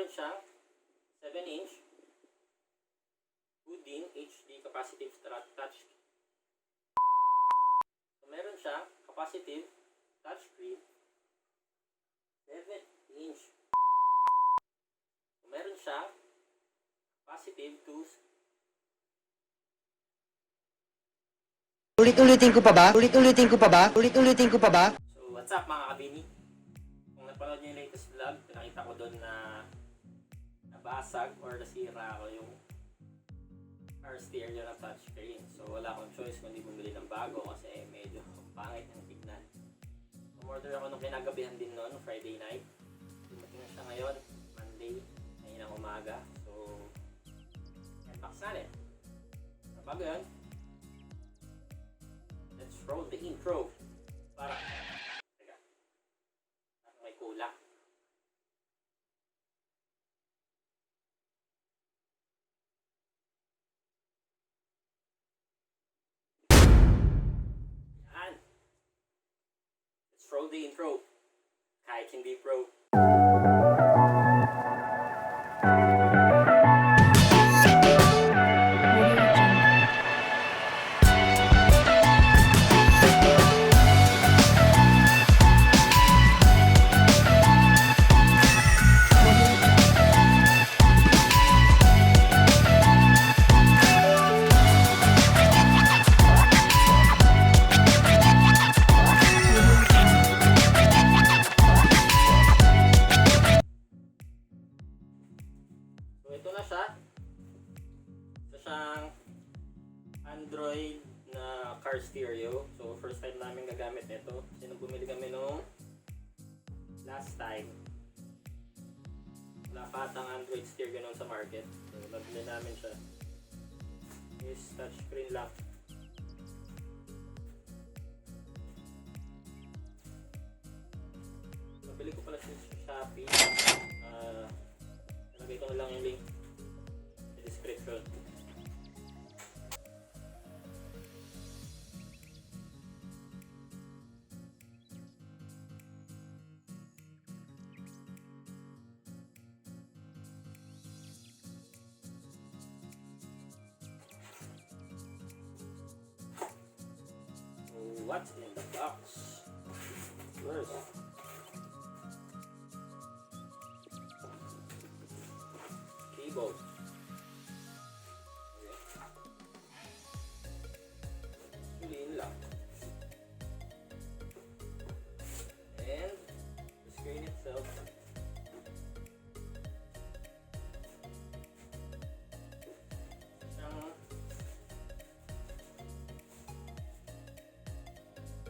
meron siyang 7-inch Woodin HD capacitive touch. Meron siyang capacitive touchscreen 7-inch. Meron siyang capacitive to Ulit-ulitin ko pa ba? Ulit-ulitin ko pa ba? Ulit-ulitin ko pa ba? So what's up mga kabini? Kung napanood niyo yung latest vlog, pinakita ko doon na nabasag or nasira ko yung car stereo na touchscreen. So wala akong choice kundi bumili ng bago kasi medyo pangit ang tignan. Umorder ako nung kinagabihan din noon, Friday night. Dumating na siya ngayon, Monday, ngayon ang umaga. So, unbox natin. Bago yun, let's roll the intro. Para, teka, may kulang. Yan. Let's roll the intro. Kahit hindi pro. So ito na siya. Ito siyang Android na car stereo. So first time namin gagamit ito. Kasi nung bumili kami nung last time, wala pa atang Android stereo noon sa market. So nabili namin siya. Is touchscreen lang. Nabili ko pala siya sa Shopee. Nalagay ko na lang yung link sa description. So what's in the box? First, cable. Clean lang. And the screen itself.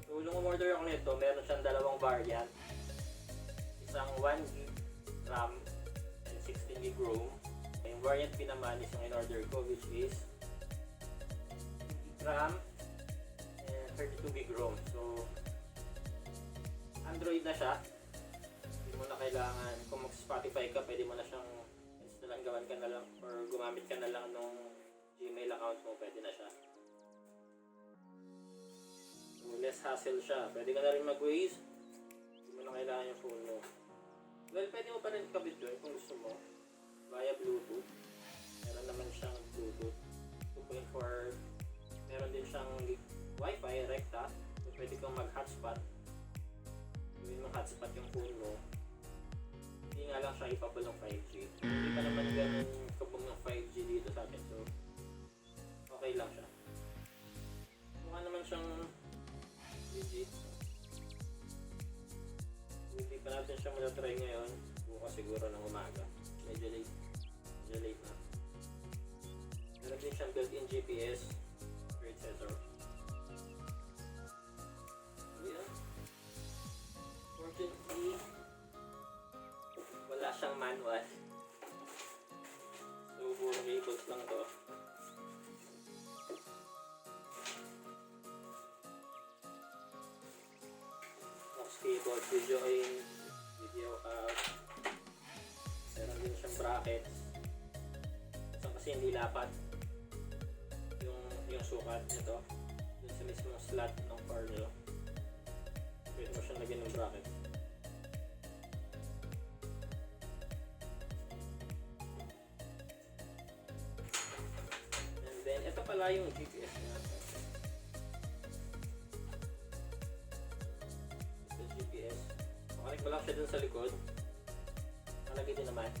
So nung umorder ako nito, meron siyang dalawang variant. Isang 1GB RAM and 16GB ROM. Yung variant B naman is yung in-order ko, which is RAM and 32GB ROM. So, Android na siya. Hindi mo na kailangan, kung mag-Spotify ka, pwede mo na siyang installan, gawan ka na lang, or gumamit ka na lang nung Gmail account mo, pwede na siya. So, less hassle siya. Pwede ka na rin mag-Waze. Hindi mo na kailangan yung phone mo. Well, pwede mo pa rin kabit doon kung gusto mo. Via Bluetooth. Meron naman siyang Bluetooth 2.4. Meron din siyang Wi-Fi rekta. So, pwede kang mag-hotspot. Gawin mo hotspot yung phone mo. Hindi nga lang siya ipabol ng 5G. Hindi pa naman ganun kabong ng 5G dito sa atin. So, okay lang siya. Mukha naman siyang legit. Hindi pa natin siya matatry ngayon. Bukas siguro ng umaga. Medyo late na. Meron din siyang built-in GPS. Great sensor. Yeah. Fortunately, wala siyang manual. So, puro cables lang to. Aux cable, video in, video out. Meron din siyang brackets. So, kasi hindi lapat yung sukat nito dun sa mismong slot ng car nyo. Pwede mo siyang lagyan ng bracket. pala yung GPS natin. Ito GPS. Makarik mo lang siya dun sa likod. Nakalagay din naman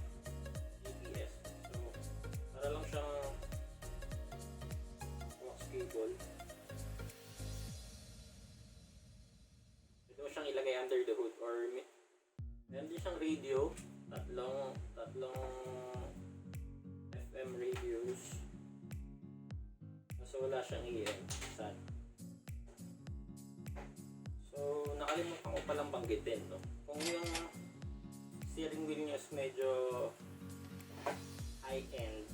GPS. So, para lang siyang coax cable. Pwede mo siyang ilagay under the hood or meron din siyang radio. Tatlong FM radios. So wala siyang EM. Sad. So nakalimutan ko palang banggitin, no? Kung yung steering wheel niya is medyo high-end,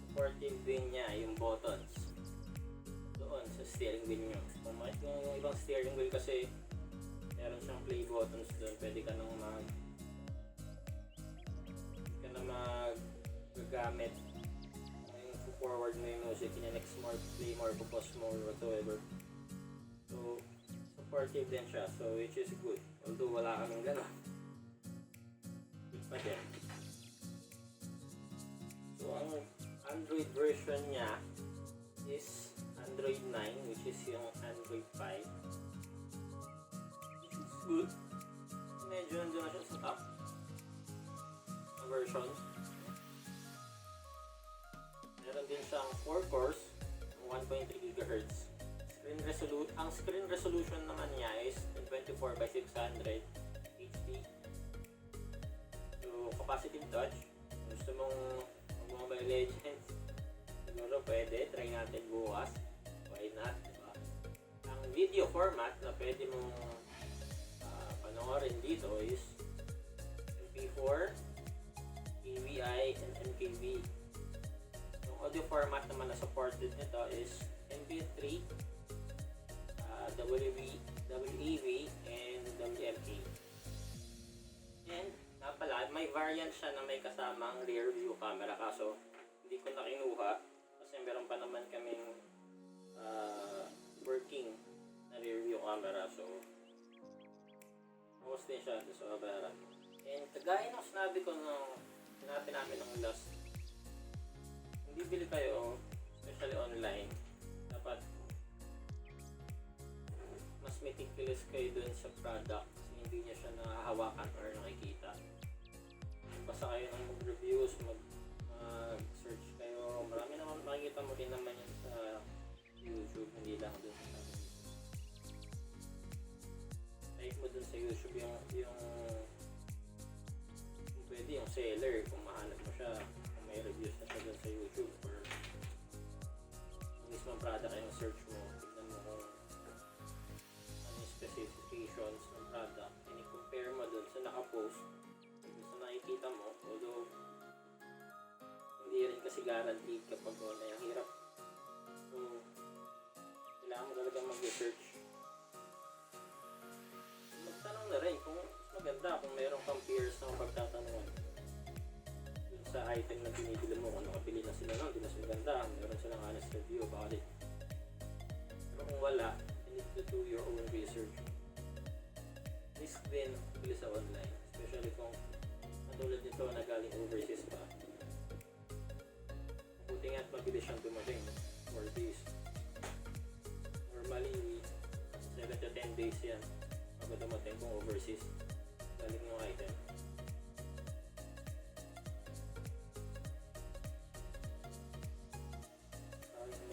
supportive din niya yung buttons doon sa steering wheel niyo. Kung yung ibang steering wheel kasi meron siyang play buttons doon, pwede ka nang gamit yung forward mo yung music, in-next more, play more, pause more, whatsoever. So supportive din siya, so which is good, although wala kaming gano'n. Good pa din. So ang Android version niya is Android 9, which is yung Android 5, which is good. Medyo nandun na siya sa top na version. Meron din siyang 4 cores, 1.3 GHz. Ang screen resolution naman niya is 24 by 600 HD. So capacitive touch. Gusto mong Mobile Legends, siguro pwede, try natin bukas. Why not, diba? Ang video format na pwede mong panoorin dito is MP4, AVI, and MKV. Yung audio format naman na supported nito is MP3, WAV, and WMA. And pala, may variant siya na may kasamang rear view camera, kaso hindi ko na kinuha kasi meron pa naman kaming working na rear view camera, so focus din siya sa camera. And kagaya ng sinabi ko nung sinabi namin ng last, kung bibili kayo, especially online, dapat mas meticulous kayo dun sa product kasi hindi niya siya nahahawakan or nakikita. Basta kayo ng mag-reviews, mag-search kayo, marami naman makikita mo rin naman yan sa YouTube, hindi lang dun sa type mo dun sa YouTube yung pwede yung seller, kung mahanap mo siya, kung may reviews na siya dun sa YouTube, or yung mismong product yung search mo, tignan mo kung ano yung specifications ng product, and i-compare mo dun sa nakapost sa nakikita mo, although hindi rin kasi guaranteed kapag online, ang hirap. So kailangan mo talaga mag-research, magtanong na rin kung maganda, kung meron kang peers na pagtatanungan dun sa item na binibili mo, kung nakabili na sila nun, hindi na sila ganda, meron silang honest review about it. Pero kung wala, you need to do your own research. Risk din bili sa online, especially kung tulad nito na galing overseas pa. Buti nga at mabilis siyang dumating for days. Normally 7 to 10 days yan bago dumating kung overseas galing yung item.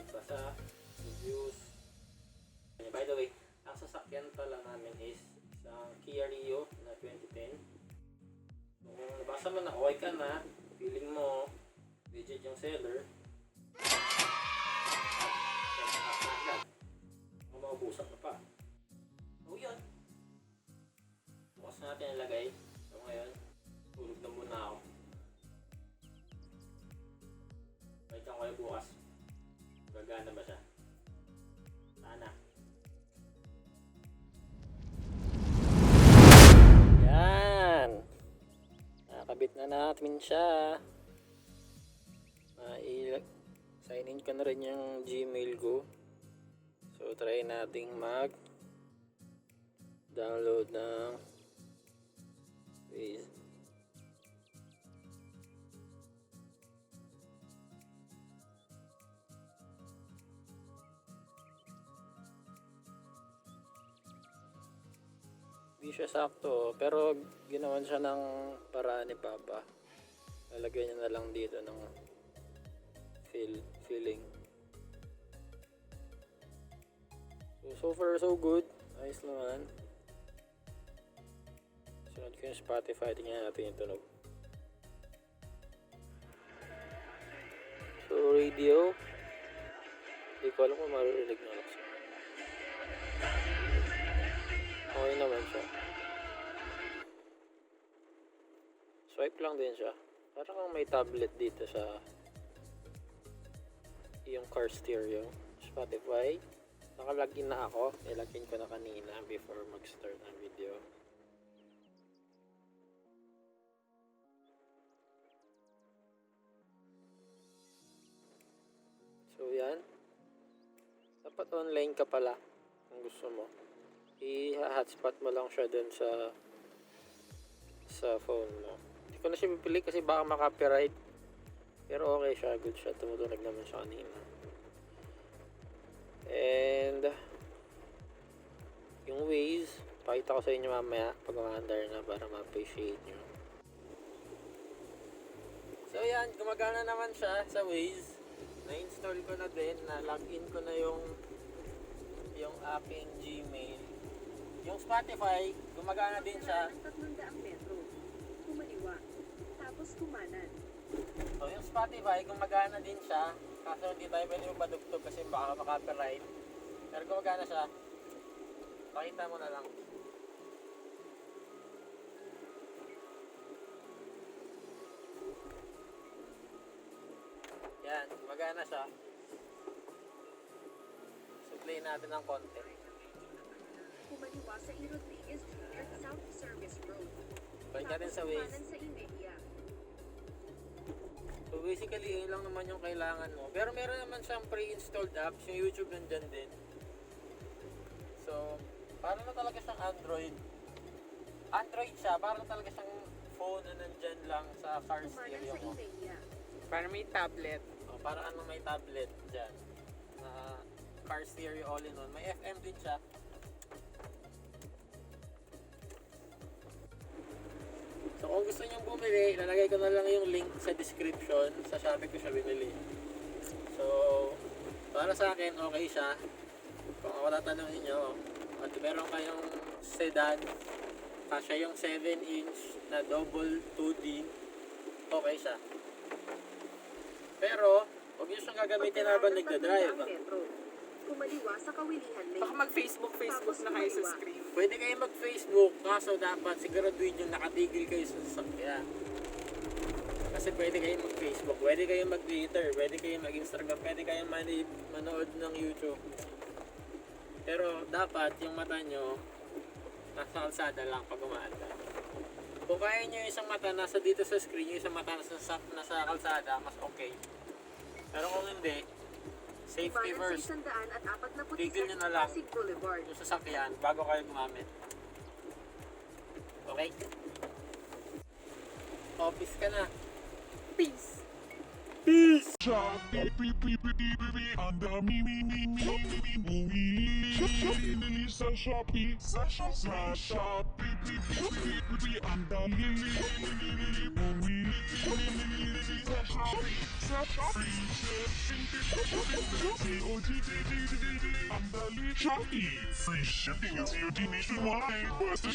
Magbasa, reviews. By the way, ang sasakyan pala namin is isang Kia Rio na 2010. Kung nabasa mo na okay ka na, feeling mo legit yung seller, kung maubusak na pa. So yun, bukas natin ilagay. So ngayon, tulog na muna ako. Balik lang kayo bukas. Gagana ba siya? Sana. Yan! Nakabit na natin siya. Sign in ko na rin yung Gmail ko. So try nating mag download ng Waze. Hindi siya sakto, pero ginawan siya ng paraan ni Papa. Lalagyan niya na lang dito ng filling. So far so good. Ayos naman. Sunod ko yung Spotify. Tingnan natin yung tunog. So radio, hindi ko alam kung maririnig na lang siya. Okay naman siya. Swipe lang din siya. Parang kang may tablet dito sa yung car stereo. Spotify. Nakalagin na ako. Nilagin ko na kanina before mag-start ang video. So yan. Dapat online ka pala kung gusto mo. I-hotspot mo lang siya dun sa phone mo. Hindi ko na siya pipili kasi baka makapiright. Pero okay siya, good siya. Tumutunog naman siya kanina. And yung ways, pakita ko sa inyo mamaya pag umaandar na para ma-appreciate nyo. So yan, gumagana naman siya sa Waze. Na-install ko na din, na-login ko na yung aking Gmail. Yung Spotify, gumagana din siya. 300 metro. Kumaliwa. Tapos kumanan. So yung Spotify, gumagana din siya. Kaso hindi tayo pwede magpadugtog kasi baka makapiright. Pero gumagana siya. Pakita mo na lang. Yan, gumagana siya. So play natin ng konti. Kumaliwa sa E. Rodriguez Jr. South Service Road. Balik natin sa Tapos Waze. kumanan sa Imedia. So basically, yun lang naman yung kailangan mo. Pero meron naman siyang pre-installed apps. Yung YouTube nandyan din. So, parang na talaga siyang Android. Android siya. Parang talaga siyang phone na nandyan lang sa car Kumanan stereo sa mo. Imedia. Para may tablet. So, parang ano may tablet dyan. Na car stereo all-in-one. May FM din siya. So kung gusto niyong bumili, lalagay ko na lang yung link sa description. Sa Shopee ko siya binili. So, para sa akin, okay siya. Kung ako tatanungin nyo, at meron kayong sedan, kasya yung 7-inch na double 2D, okay siya. Pero, huwag nyo siyang gagamitin habang nagdadrive. 300 metro. Kumaliwa sa Kawilihan Lane. Baka mag-Facebook na kayo sa screen. Pwede kayo mag-Facebook, kaso dapat siguraduhin yung nakatigil kayo sa sasakyan. Kasi pwede kayo mag-Facebook, pwede kayo mag-Twitter, pwede kayo mag-Instagram, pwede kayo manood ng YouTube. Pero dapat yung mata nyo nasa kalsada lang pag umaandar. Kung kaya nyo yung isang mata nasa dito sa screen, yung isang mata nasa kalsada, mas okay. Pero kung hindi, safety Kumanan first. sa 147 Tigil nyo na lang Pasig Boulevard. yung sasakyan bago kayo gumamit. Okay? Office ka na. Peace! Peace! Shopee, anda bumili sa Shopee, sa Shopee, anda bumili sa Shopee, COD, anda Shopee, free shipping is COD nationwide, basta